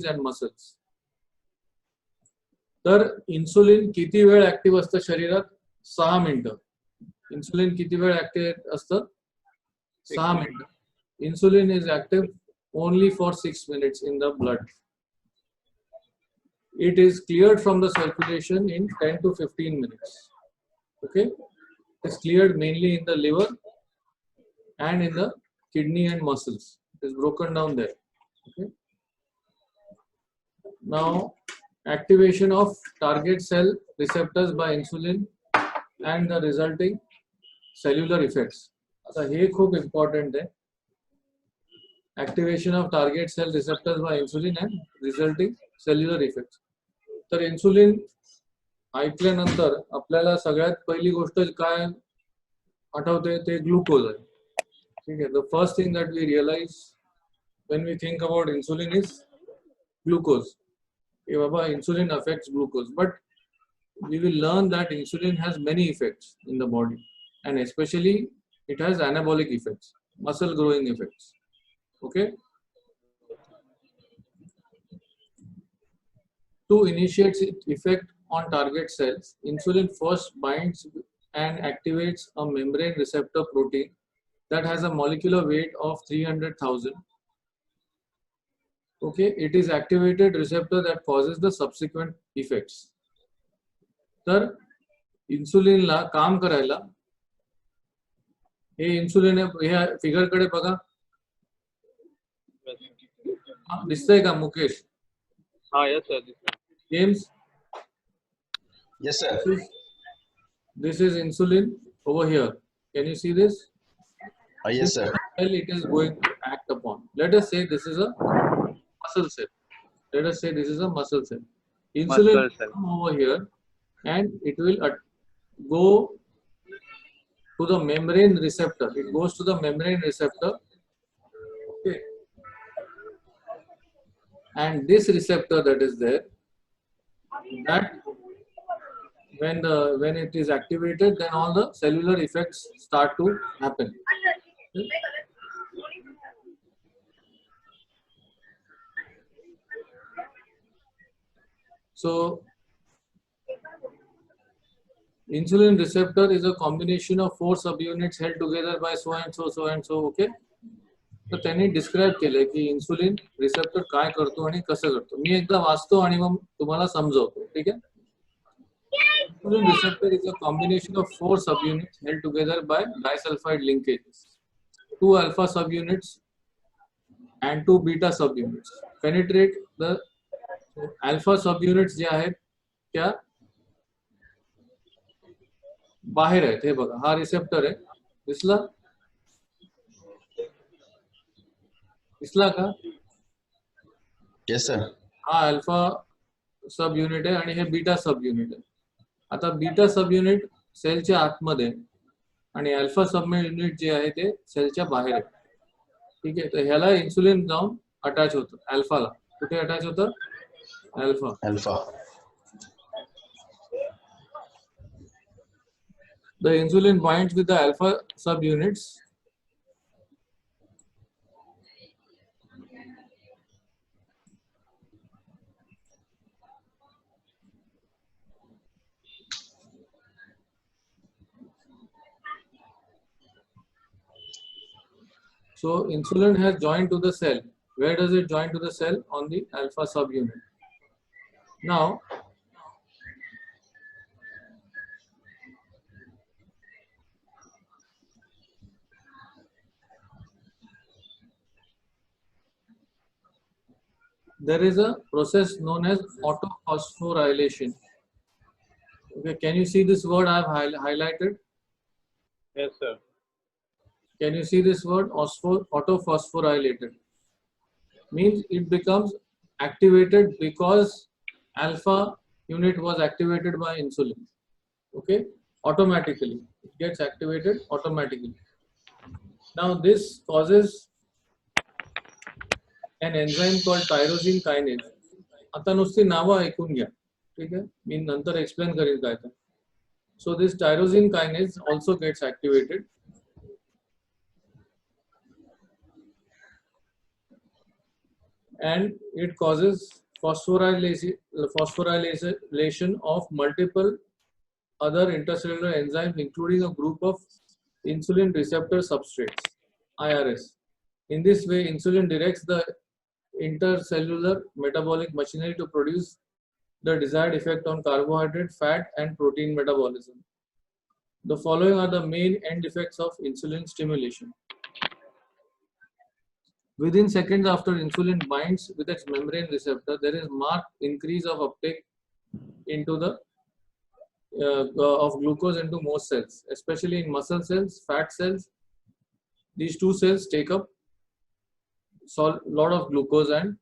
and muscles. तर insulin किती वेळ ऍक्टिव्ह असतं शरीरात? 6 मिनिटं. इन्सुलिन किती वेळ ऍक्टिव्ह असतं? 6 मिनिटं. Insulin is active only for 6 minutes in the blood. It is cleared from the circulation in 10 to 15 minutes. Okay, it's cleared mainly in the liver and in the kidney and muscles. It is broken down there. Okay, now activation of target cell receptors by insulin and the resulting cellular effects. आता हे खूप important आहे. Activation of target cell receptors by insulin and resulting cellular effects. तर insulin ऐकल्यानंतर आपल्याला सगळ्यात पहिली गोष्ट काय आठवते ते ग्लुकोज आहे. ठीक आहे. The first thing that we realize when we think about insulin is glucose. कि बाबा insulin affects glucose, but we will learn that insulin has many effects in the body, and especially it has anabolic effects, muscle growing effects. Okay, to initiate its effect on target cells, insulin first binds and activates a membrane receptor protein that has a molecular weight of 300,000. Okay, it is activated receptor that causes the subsequent effects. तर इन्सुलिनला काम करायला हे insulin ह्या figure कडे बघा. दिसतंय का मुकेश? हाँ yes sir. James? Yes sir. This is insulin over here. Can you see this? Yes sir. Cell it is going to act upon. Let us say this is a muscle cell. Let us say this is a muscle cell. Insulin will come over here and it will go to the membrane receptor. It goes to the membrane receptor. Okay. And this receptor that is there, that when it is activated, then all the cellular effects start to happen. Okay. So insulin receptor is a combination of 4 subunits held together by so and so, so and so. Okay. तर त्यांनी describe केलंय की insulin receptor काय करतो आणि कसं करतो. मी एकदा वाचतो आणि मग तुम्हाला समजवतो. ठीक आहे. Insulin receptor is a combination of 4 subunits held together by disulfide linkages. 2 alpha subunits and 2 beta subunits penetrate the alpha subunits जे आहेत त्या बाहेर आहेत. हे बघा, हा रिसेप्टर आहे. दिसला का? Yes sir. हा अल्फा सब युनिट आहे आणि हे बीटा सब युनिट आहे. आता बीटा सब युनिट सेलच्या आतमध्ये आणि अल्फा सब युनिट जे आहे ते सेलच्या बाहेर आहे. ठीक आहे. तर ह्याला इन्सुलिन जाऊन अटॅच होतं अल्फाला. कुठे अटॅच होतं? Alpha. The insulin binds with the alpha subunits so insulin has joined to the cell. Where does it join to the cell? On the alpha subunit. Now there is a process known as autophosphorylation. Okay, can you see this word I have highlighted? Yes sir. Can you see this word? Autophosphorylated means it becomes activated because alpha unit was activated by insulin. Okay, automatically it gets activated automatically. Now this causes an enzyme called tyrosine kinase. आता नुसती नावं ऐकून घ्या. ठीक आहे. मी नंतर explain करेन काय ते. So this tyrosine kinase also gets activated. and it causes phosphorylation of multiple other intercellular enzymes, including a group of insulin receptor substrates, IRS. In this way, insulin directs the intercellular metabolic machinery to produce the desired effect on carbohydrate, fat, and protein metabolism. The following are the main end effects of insulin stimulation. Within seconds after insulin binds with its membrane receptor, there is marked increase of uptake into the of glucose into most cells, especially in muscle cells, fat cells. These two cells take up a lot of glucose and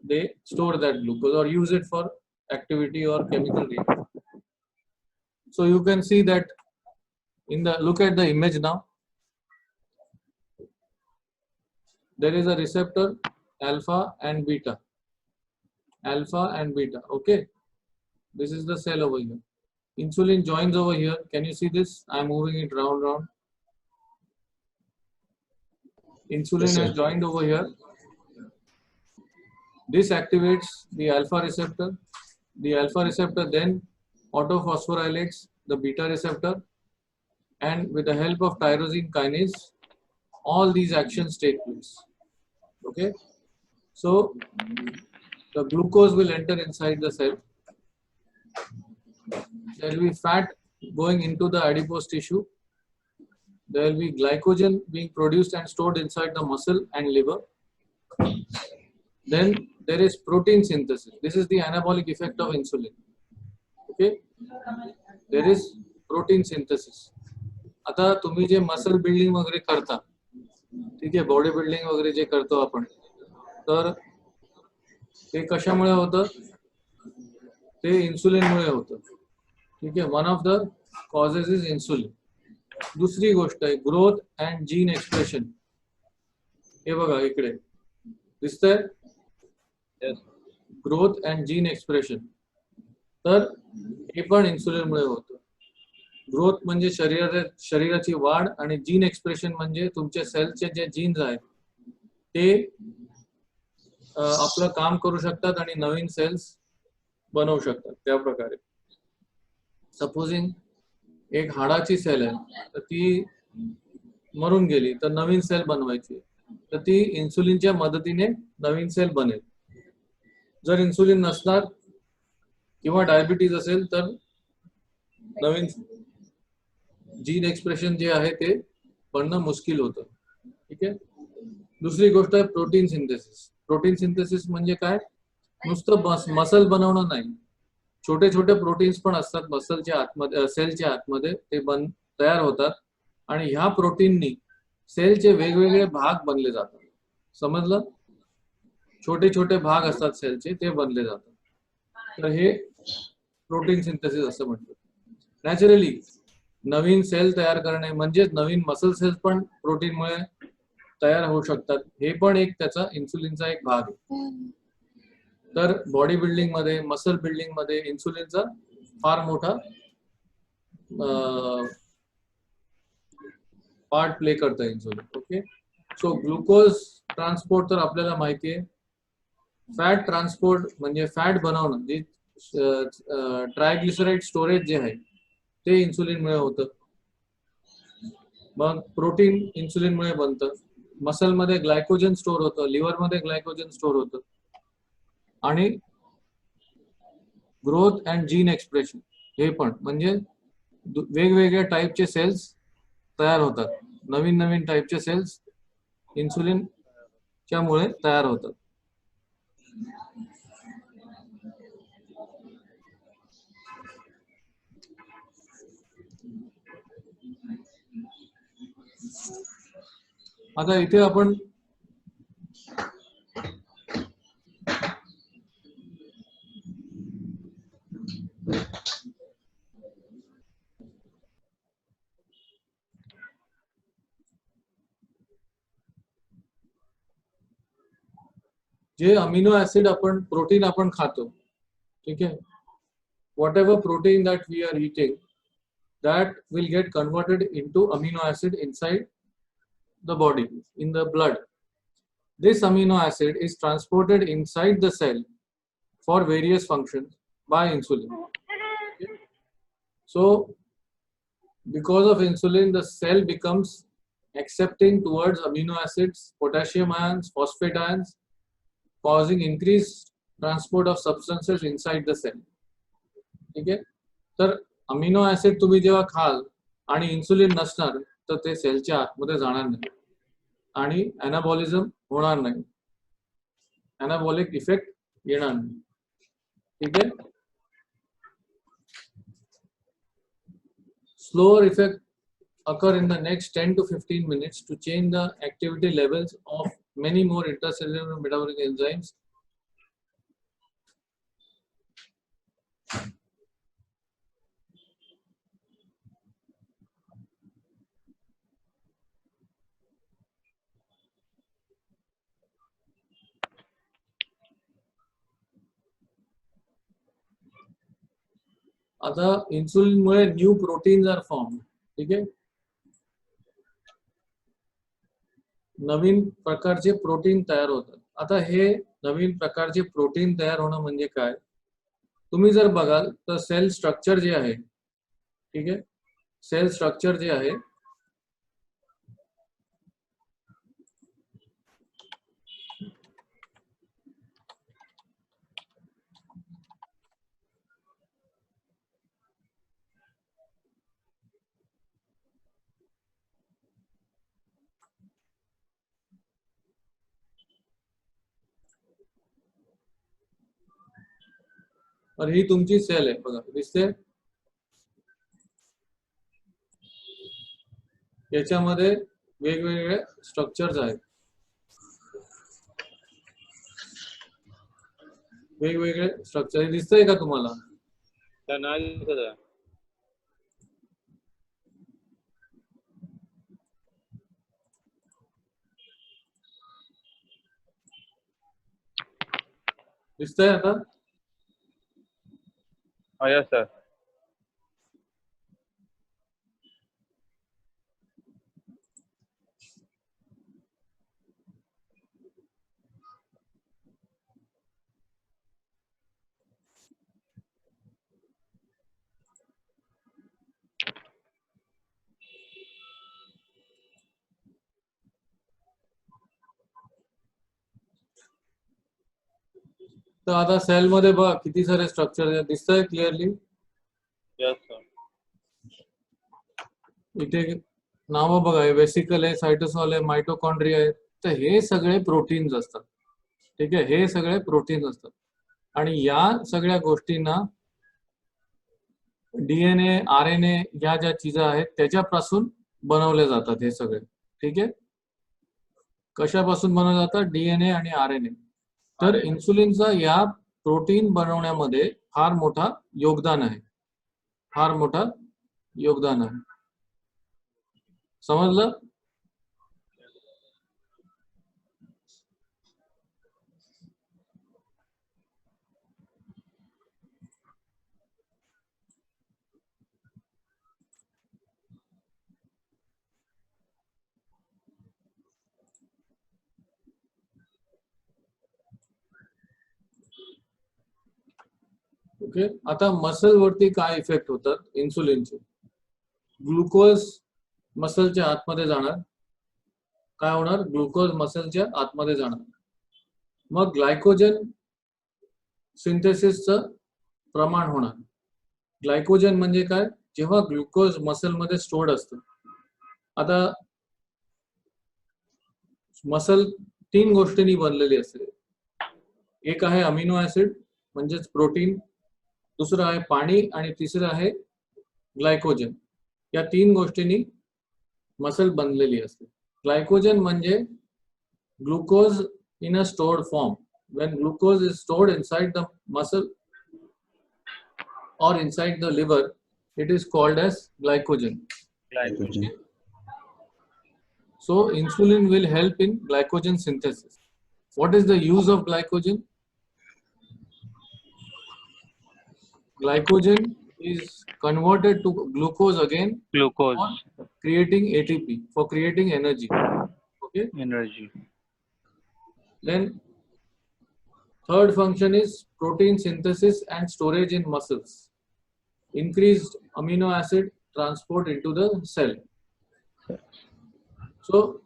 they store that glucose or use it for activity or chemical reaction. So you can see that in the, look at the image now. There is a receptor alpha and beta. Alpha and beta, okay. This is the cell over here. Insulin joins over here. Can you see this? I am moving it round. Insulin Yes, sir. has joined over here. This activates the alpha receptor. The alpha receptor then autophosphorylates the beta receptor, and with the help of tyrosine kinase, all these actions take place. Okay, so the glucose will enter inside the cell. There will be fat going into the adipose tissue. There will be glycogen being produced and stored inside the muscle and liver. Then there is protein synthesis. This is the anabolic effect of insulin. Okay, there is protein synthesis. आता तुम्ही जे muscle building वगैरे करता, ठीक आहे, body building वगैरे जे करतो आपण, तर ते कशामुळे होतं? ते इन्सुलिनमुळे होतं. ठीक आहे, one of the causes is insulin. दुसरी गोष्ट आहे ग्रोथ अँड जीन एक्सप्रेशन. हे बघा इकडे दिसतंय, ग्रोथ अँड जीन एक्सप्रेशन. तर हे पण इन्सुलिनमुळे होतं. ग्रोथ म्हणजे शरीराची वाढ आणि जीन एक्सप्रेशन म्हणजे तुमच्या सेलचे जे जीन्स आहेत ते आपलं काम करू शकतात आणि नवीन सेल्स बनवू शकतात. त्या प्रकारे सपोजिंग एक हाडाची सेल आहे, तर ती मरून गेली तर नवीन सेल बनवायची, तर ती इन्सुलिनच्या मदतीने नवीन सेल बनेल. जर इन्सुलिन नसणार किंवा डायबिटीज असेल तर नवीन जीन एक्सप्रेशन जे आहे ते बनणं मुश्किल होतं. ठीक आहे. दुसरी गोष्ट आहे प्रोटीन सिंथेसिस. प्रोटीन सिंथेसिस म्हणजे काय? नुसतं मसल बनवणं नाही, छोटे छोटे प्रोटीन्स पण असतात मसलच्या आतमध्ये, सेलच्या आतमध्ये ते तयार होतात आणि ह्या प्रोटीननी सेलचे वेगवेगळे भाग बनले जातात. समजलं? छोटे छोटे भाग असतात सेलचे, ते बनले जातात. तर हे प्रोटीन सिंथेसिस असं म्हणतात. नॅचरली नवीन सेल तयार करणे म्हणजेच नवीन मसल सेल्स पण प्रोटीनमुळे तयार होऊ शकतात. हे पण एक त्याचा इन्सुलिनचा एक भाग आहे. तर बॉडी बिल्डिंग मध्ये, मसल बिल्डिंग मध्ये इन्सुलिनचा फार मोठा पार्ट प्ले करतं इन्सुलिन. ओके, सो ग्लुकोज ट्रान्सपोर्ट तर आपल्याला माहिती आहे. फॅट ट्रान्सपोर्ट म्हणजे फॅट बनवणं, जे ट्रायग्लिसराइड स्टोरेज जे आहे ते इन्सुलिनमुळे होतं. मग प्रोटीन इन्सुलिनमुळे बनतं. मसलमध्ये ग्लायकोजन स्टोर होतं, लिव्हरमध्ये ग्लायकोजन स्टोर होतं. आणि ग्रोथ अँड जीन एक्सप्रेशन हे पण म्हणजे वेगवेगळ्या टाईपचे सेल्स तयार होतात. नवीन नवीन टाईपचे सेल्स इन्सुलिनच्या मुळे तयार होतात. आता इथे आपण जे अमिनो ऍसिड आपण प्रोटीन आपण खातो, ठीक आहे, whatever protein that we are eating, that will get converted into amino acid inside the body, in the blood. This amino acid is transported inside the cell for various functions by insulin. Okay? So, because of insulin, the cell becomes accepting towards amino acids, potassium ions, phosphate ions, causing increased transport of substances inside the cell. ठीक आहे. तर amino acid तुम्ही जेव्हा खाल आणि insulin नसणार तर ते सेलच्या आतमध्ये जाणार नाही आणि अनाबॉलिझम होणार नाही, अनाबॉलिक इफेक्ट येणार नाही. ठीक आहे. Slower effect occur in the next 10 to 15 minutes to change the activity levels of many more intercellular metabolic enzymes. आता इन्सुलिन मुळे न्यू प्रोटीन्स आर फॉर्म. ठीक आहे. नवीन प्रकारचे प्रोटीन तयार होतात. आता हे नवीन प्रकारचे प्रोटीन तयार होणं म्हणजे काय, तुम्ही जर बघाल तर सेल स्ट्रक्चर जे आहे, ठीक आहे, सेल स्ट्रक्चर जे आहे और ही तुमची सेल आहे बघा, दिसते. याच्यामध्ये वेगवेगळे स्ट्रक्चर्स आहेत, वेगवेगळे स्ट्रक्चर दिसतंय का तुम्हाला? नाही दिसत आहे. दिसतंय आता? Yes sir. तर आता सेल मध्ये बघा किती सारे स्ट्रक्चर दिसतंय क्लिअरली. Yes sir. इथे नाव बघा, वेसिकल आहे, सायटोसॉल आहे, मायटोकॉन्ड्रिया आहे. तर हे सगळे प्रोटीन्स असतात. ठीक आहे, हे सगळे प्रोटीन्स असतात आणि या सगळ्या गोष्टींना डीएनए, आरएनए या ज्या चीजा आहेत त्याच्यापासून बनवले जातात हे सगळे. ठीक आहे. कशापासून बनवले जातात? डीएनए आणि आरएनए. तर इन्सुलिनचा या प्रोटीन बनवण्यामध्ये फार मोठा योगदान आहे, फार मोठा योगदान आहे. समजलं? ओके. आता मसल वरती काय इफेक्ट होतात इन्सुलिनचे? ग्लुकोज मसलच्या आतमध्ये जाणार. काय होणार? ग्लुकोज मसलच्या आतमध्ये जाणार. मग ग्लायकोजन सिंथेसिसचं प्रमाण होणार. ग्लायकोजन म्हणजे काय? जेव्हा ग्लुकोज मसल मध्ये स्टोर्ड असतं. आता मसल 3 गोष्टींनी बनलेली असते. एक आहे अमिनो ऍसिड म्हणजेच प्रोटीन, दुसरं आहे पाणी आणि तिसरं आहे ग्लायकोजन. या 3 गोष्टींनी मसल बनलेली असते. ग्लायकोजन म्हणजे glucose in a stored form. when glucose is stored inside the muscle or inside the liver, it is called as glycogen. Glycogen. So insulin will help in glycogen synthesis. What is the use of glycogen? Glycogen is converted to glucose again Glucose. for creating ATP, for creating energy. Okay. Energy. Then third function is protein synthesis and storage in muscles. Increased amino acid transport into the cell. So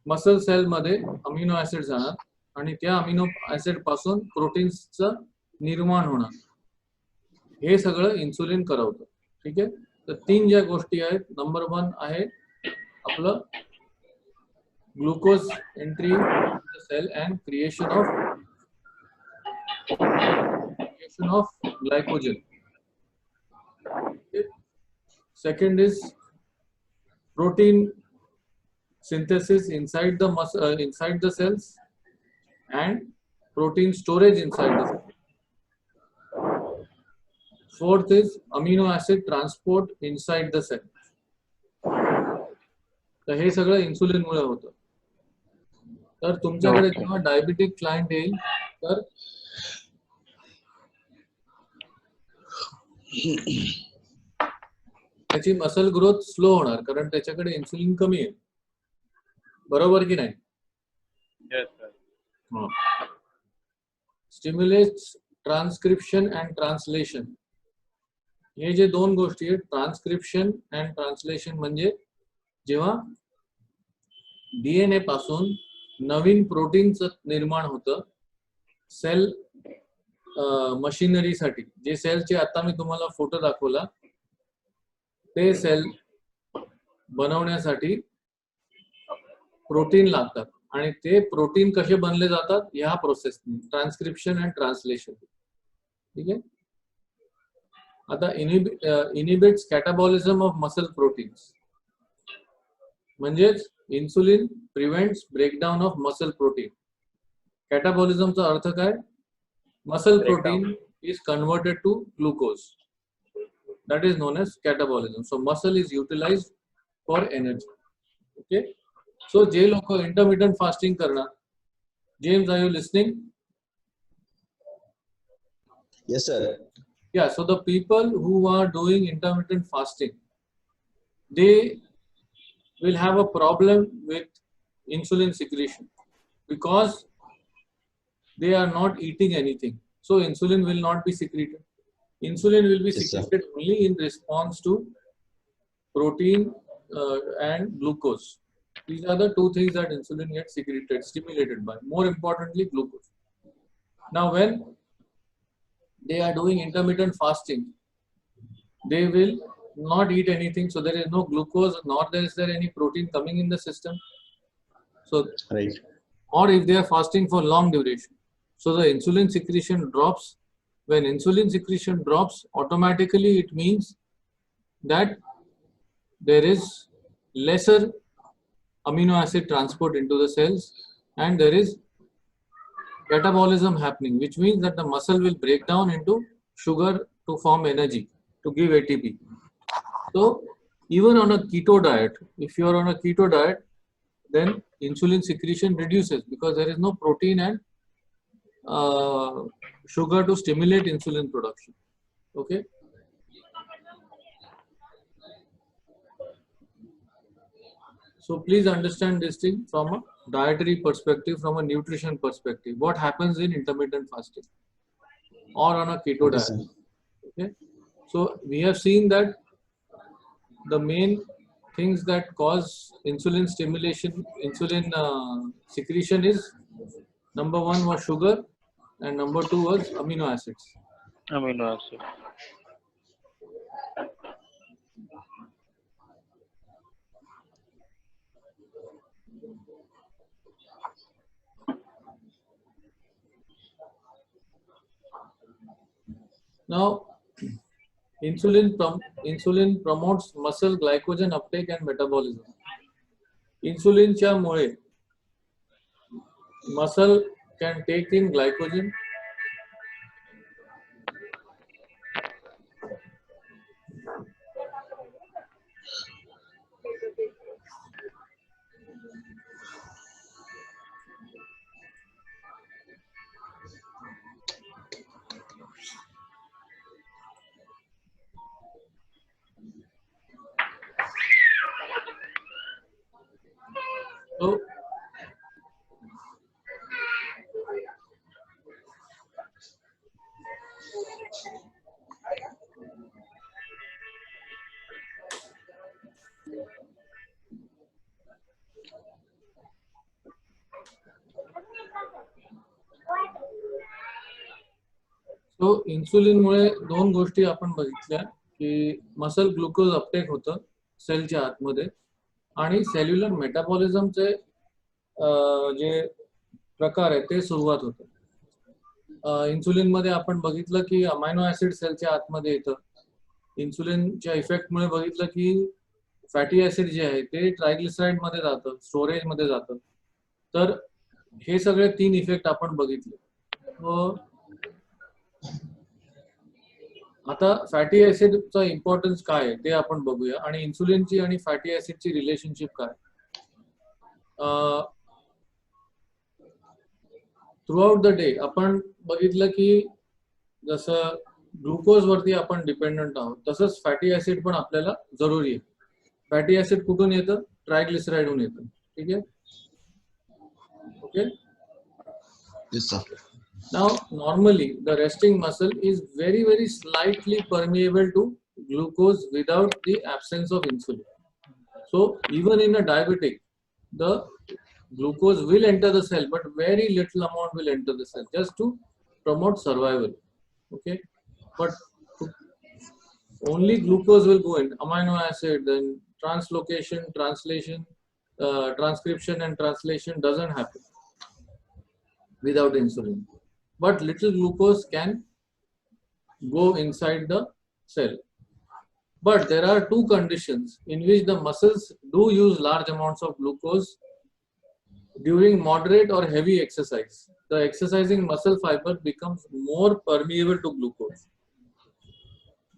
muscle cell मध्ये amino acid जाणार आणि त्या amino acid पासून प्रोटीन्सचं निर्माण होणार. हे सगळं insulin करवतं. ठीक आहे. तर तीन ज्या गोष्टी आहेत, नंबर 1 आहे आपलं glucose entry cell and creation of glycogen. Second is protein synthesis inside the cells and protein storage inside the cells. Fourth is amino acid transport inside the cell. तर हे सगळं इन्सुलिन मुळे होतं. तर तुमच्याकडे जेव्हा डायबिटिक क्लायंट येईल तर त्याची muscle growth slow होणार, कारण त्याच्याकडे इन्सुलिन कमी आहे. बरोबर की नाही? Yes, sir. Stimulates transcription and translation. हे जे दोन गोष्टी आहेत, ट्रान्सक्रिप्शन अँड ट्रान्सलेशन, म्हणजे जेव्हा डीएनए पासून नवीन प्रोटीनचं निर्माण होतं सेल मशिनरीसाठी. जे सेलचे आता मी तुम्हाला फोटो दाखवला, ते सेल बनवण्यासाठी प्रोटीन लागतात आणि ते प्रोटीन कसे बनले जातात ह्या प्रोसेस, ट्रान्सक्रिप्शन अँड ट्रान्सलेशन. ठीक आहे. आता inhibits catabolism of muscle proteins, म्हणजेच insulin prevents breakdown of muscle protein. कॅटाबॉलिझमचा अर्थ काय? Muscle protein is converted to glucose. That is known as catabolism. So muscle is utilized for energy. Okay. So जे लोक intermittent fasting करणार, James, are you listening? Yes, sir. Yeah, so the people who are doing intermittent fasting, they will have a problem with insulin secretion because they are not eating anything. So insulin will not be secreted. Insulin will be Yes, sir. secreted only in response to protein and glucose. These are the two things that insulin gets secreted, stimulated by. More importantly, glucose. Now, when they are doing intermittent fasting, they will not eat anything, so there is no glucose, nor is there any protein coming in the system. So, Right. or if they are fasting for long duration, so the insulin secretion drops. When insulin secretion drops, automatically it means that there is lesser amino acid transport into the cells and there is catabolism happening, which means that the muscle will break down into sugar to form energy, to give ATP. So even on a keto diet, if you are on a keto diet, then insulin secretion reduces because there is no protein and sugar to stimulate insulin production. Okay. So please understand this thing from a dietary perspective, from a nutrition perspective. What happens in intermittent fasting or on a keto Okay, diet? sir. Okay. So we have seen that the main things that cause insulin stimulation, insulin secretion is, number 1 was sugar and number 2 was amino acids. Amino acid. Now, insulin promotes muscle glycogen uptake and metabolism. Insulin च्या मुळे muscle can take in glycogen So सो इन्सुलिनमुळे दोन गोष्टी आपण बघितल्या की muscle glucose Uptake होतं सेलच्या आतमध्ये आणि सेल्युलर मेटाबॉलिझमचे जे प्रकार आहे ते सुरुवात होतं. इन्सुलिन मध्ये आपण बघितलं की अमायनो ऍसिड सेलच्या आतमध्ये येतं. इन्सुलिनच्या इफेक्टमुळे बघितलं की फॅटी ऍसिड जे आहे ते ट्रायग्लिसराइड मध्ये जातं, स्टोरेज मध्ये जातं. तर हे सगळे 3 इफेक्ट आपण बघितले. आता फॅटी ऍसिडचा इम्पॉर्टन्स काय आहे ते आपण बघूया आणि इन्सुलिनची आणि फॅटी ऍसिडची रिलेशनशिप काय. थ्रू आउट द डे आपण बघितलं की जसं ग्लुकोज वरती आपण डिपेंडंट आहोत तसंच फॅटी ऍसिड पण आपल्याला जरुरी आहे. फॅटी ऍसिड कुठून येतं? ट्रायग्लिसराइडहून येतं. ठीक आहे, okay. Yes, sir. Now, normally, the resting muscle is very, very slightly permeable to glucose without the absence of insulin. So, even in a diabetic, the glucose will enter the cell, but very little amount will enter the cell just to promote survival. Okay, but only glucose will go in. Amino acid, then translocation, translation, transcription, and translation doesn't happen without insulin. But little glucose can go inside the cell. But there are two conditions in which the muscles do use large amounts of glucose during moderate or heavy exercise. The exercising muscle fiber becomes more permeable to glucose.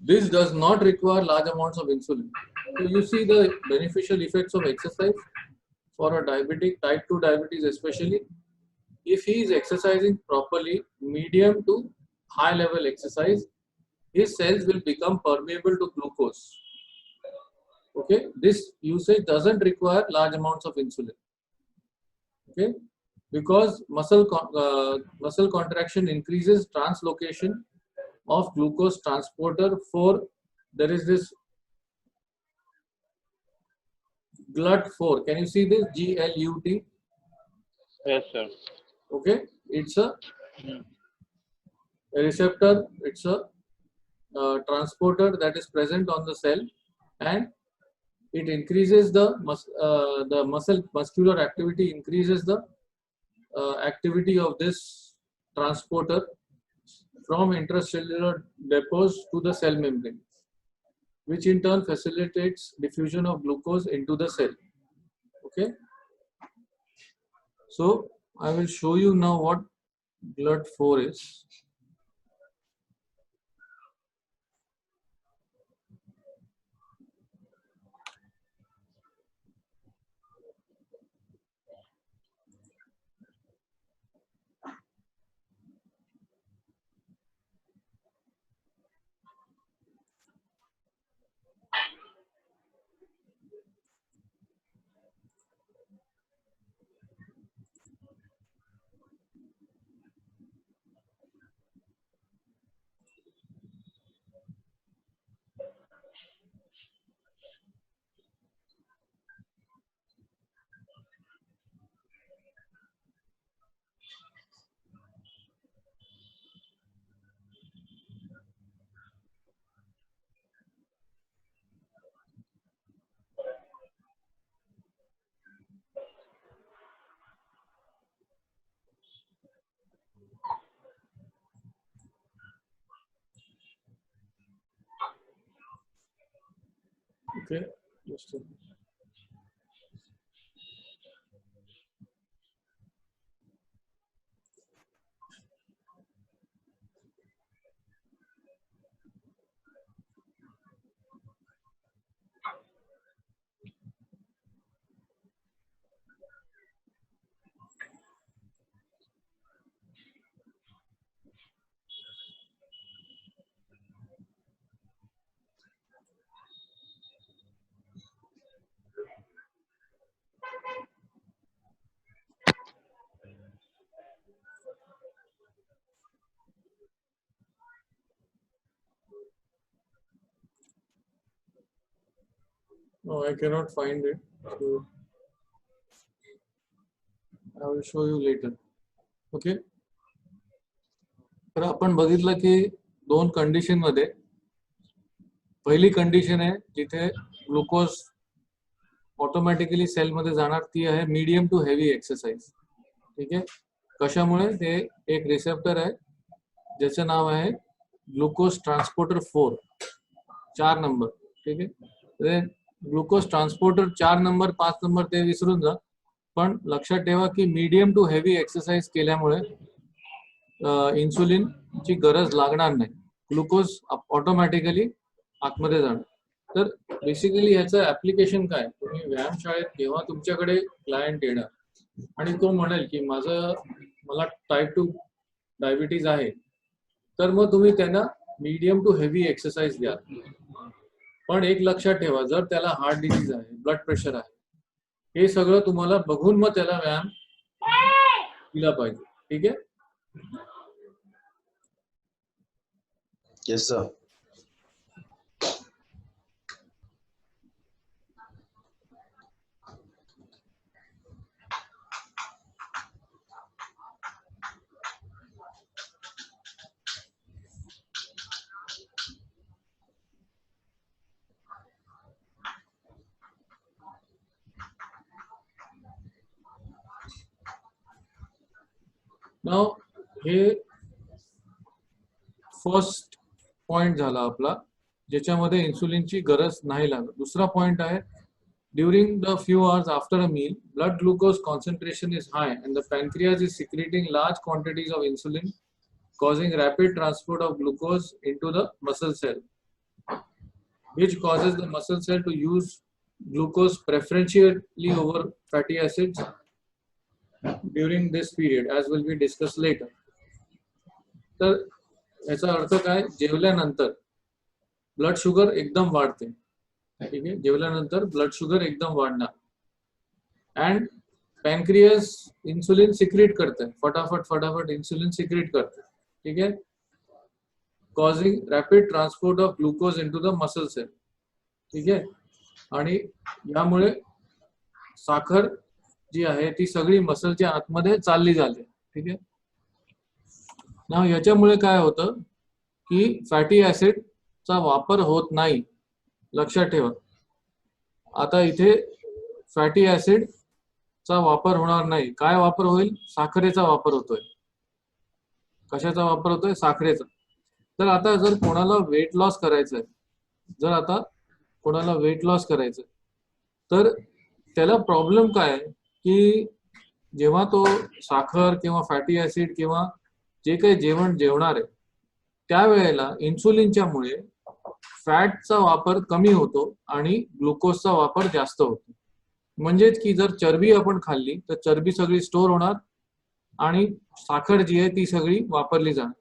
This does not require large amounts of insulin. So you see the beneficial effects of exercise for a diabetic, type 2 diabetes especially. If he is exercising properly, medium to high level exercise, his cells will become permeable to glucose. Okay, this usage doesn't require large amounts of insulin. Okay, because muscle contraction increases translocation of glucose transporter for there is this GLUT4. Can you see this? GLUT. Yes, sir. Okay, it's a receptor, it's a transporter that is present on the cell, and it increases the muscular activity, increases the activity of this transporter from intracellular depots to the cell membrane, which in turn facilitates diffusion of glucose into the cell. Okay, so I will show you now what GLUT4 is. Okay, just a minute. No, I cannot find it. So I will show you later. Okay. तर आपण बघितलं की दोन condition मध्ये पहिली condition आहे जिथे glucose automatically cell मध्ये जाणार ती आहे मीडियम टू हेवी एक्सरसाइज. ठीक आहे. कशामुळे ते एक रिसेप्टर आहे ज्याचं नाव आहे ग्लुकोज ट्रान्सपोर्टर 4 4 नंबर. ठीक आहे. ग्लुकोज ट्रान्सपोर्टर 4 नंबर 5 नंबर ते विसरून जा, पण लक्षात ठेवा की मीडियम टू हेवी एक्सरसाइज केल्यामुळे इन्सुलिन ची गरज लागणार नाही, ग्लुकोज ऑटोमॅटिकली आतमध्ये जाणार. तर बेसिकली ह्याचं ऍप्लिकेशन काय, तुम्ही व्यायामशाळेत जेव्हा तुमच्याकडे क्लायंट येणार आणि तो म्हणेल की मला टाईप 2 डायबिटीज आहे, तर मग तुम्ही त्यांना मीडियम टू हेवी एक्सरसाइज द्या. पण एक लक्षात ठेवा, जर त्याला हार्ट डिसीज आहे, ब्लड प्रेशर आहे, हे सगळं तुम्हाला बघून मग त्याला व्यायाम दिला पाहिजे. ठीक आहे. Yes, sir. नाव हे फर्स्ट पॉइंट झाला आपला, ज्याच्यामध्ये इन्सुलिनची गरज नाही लागत. दुसरा पॉइंट आहे, during the few hours after a meal blood glucose concentration is high and the pancreas is secreting large quantities of insulin causing rapid transport of glucose into the muscle cell, which causes the muscle cell to use glucose preferentially over fatty acids during this period, as will be discussed later. तर याचा अर्थ काय, जेवल्यानंतर blood sugar एकदम वाढते. ठीक आहे. जेवल्यानंतर blood sugar एकदम वाढणार अँड पॅनक्रियास इन्सुलिन सिक्रेट करते, फटाफट इन्सुलिन सिक्रेट करते. ठीक आहे. Causing rapid transport of glucose into the muscle cell. ठीक आहे. आणि यामुळे साखर जी आहे ती सगळी मसलच्या आतमध्ये चालली जाते. ठीक आहे. ना याच्यामुळे काय होतं की फॅटी ऍसिडचा वापर होत नाही. लक्षात ठेवा, आता इथे फॅटी ऍसिडचा वापर होणार नाही. काय वापर होईल, साखरेचा वापर होतोय. कशाचा वापर होतोय, साखरेचा. तर आता जर कोणाला वेट लॉस करायचंय, तर त्याला प्रॉब्लेम काय की जेव्हा तो साखर किंवा फॅटी ऍसिड किंवा जे काही जेवण जेवणार आहे त्यावेळेला इन्सुलिनच्या मुळे फॅटचा वापर कमी होतो आणि ग्लुकोजचा वापर जास्त होतो. म्हणजेच की जर चरबी आपण खाल्ली तर चरबी सगळी स्टोर होणार आणि साखर जी आहे ती सगळी वापरली जाणार.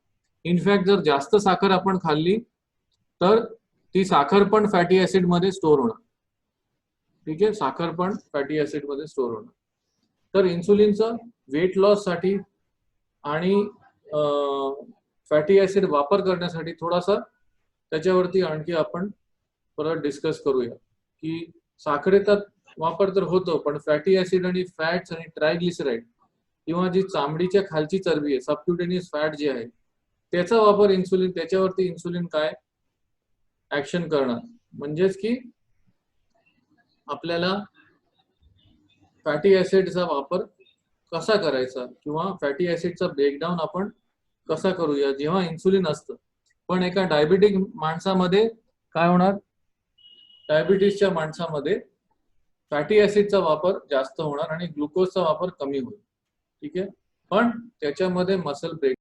इनफॅक्ट जर जास्त साखर आपण खाल्ली तर ती साखर पण फॅटी ऍसिड मध्ये स्टोर होणार. ठीक आहे. साखर पण फॅटी ऍसिड मध्ये स्टोर होणार. तर इन्सुलिनचा वेट लॉस साठी आणि फॅटी ऍसिड वापर करण्यासाठी थोडासा त्याच्यावरती आणखी आपण परत डिस्कस करूया की साखरेचा वापर तर होतो, पण फॅटी ऍसिड आणि फॅट्स आणि ट्रायग्लिसराईड किंवा जी चामडीच्या खालची चरबी आहे, सबक्युटेनियस फॅट जी आहे, त्याचा वापर इन्सुलिन, त्याच्यावरती इन्सुलिन काय ऍक्शन करणार. म्हणजेच की आपल्याला फॅटी ऍसिडचा वापर कसा करायचा किंवा फॅटी ऍसिडचा ब्रेकडाऊन आपण कसा करूया जेव्हा इन्सुलिन असतं. पण एका डायबिटिक माणसामध्ये काय होणार, डायबिटीसच्या माणसामध्ये फॅटी ऍसिडचा वापर जास्त होणार आणि ग्लुकोजचा वापर कमी होईल. ठीक आहे. पण त्याच्यामध्ये मसल ब्रेक